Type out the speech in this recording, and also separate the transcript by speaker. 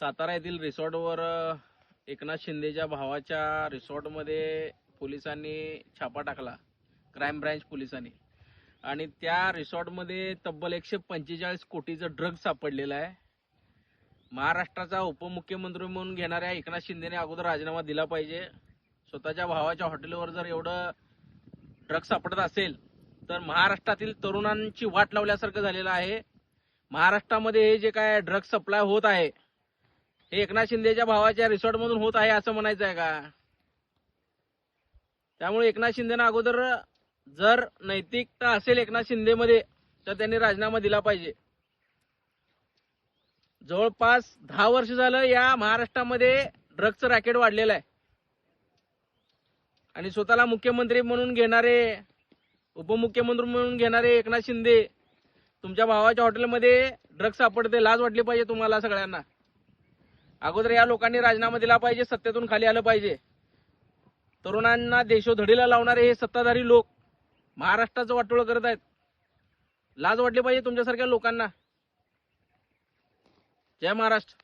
Speaker 1: सातारा येथील रिसॉर्टवर एकनाथ शिंदेच्या भावाच्या रिसॉर्टमध्ये पोलिसांनी छापा टाकला, क्राईम ब्रँच पोलिसांनी. आणि त्या रिसॉर्टमध्ये तब्बल 145 कोटीचं ड्रग सापडलेलं आहे. महाराष्ट्राचा उपमुख्यमंत्री म्हणून घेणाऱ्या एकनाथ शिंदेने अगोदर राजीनामा दिला पाहिजे. स्वतःच्या भावाच्या हॉटेलवर जर एवढं ड्रग सापडत असेल तर महाराष्ट्रातील तरुणांची वाट लावल्यासारखं झालेलं आहे. महाराष्ट्रामध्ये हे जे काय ड्रग सप्लाय होत आहे हे एकनाथ शिंदेच्या भावाच्या रिसॉर्टमधून होत आहे असं म्हणायचं आहे का? त्यामुळे एकनाथ शिंदेना अगोदर जर नैतिकता असेल एकनाथ शिंदेमध्ये तर त्यांनी राजीनामा दिला पाहिजे. जवळपास 10 वर्ष झालं या महाराष्ट्रामध्ये ड्रगचं रॅकेट वाढलेलं आहे आणि स्वतःला मुख्यमंत्री म्हणून घेणारे, उपमुख्यमंत्री म्हणून घेणारे एकनाथ शिंदे तुमच्या भावाच्या हॉटेलमध्ये ड्रग सापडते. लाज वाटली पाहिजे तुम्हाला सगळ्यांना. अगोदर या लोकांनी राजीनामा दिला पाहिजे, सत्तेतून खाली आलं पाहिजे. तरुणांना देशोधडीला लावणारे हे सत्ताधारी लोक महाराष्ट्राचं वाटोळं करत आहेत. लाज वाटली पाहिजे तुमच्यासारख्या लोकांना. जय महाराष्ट्र.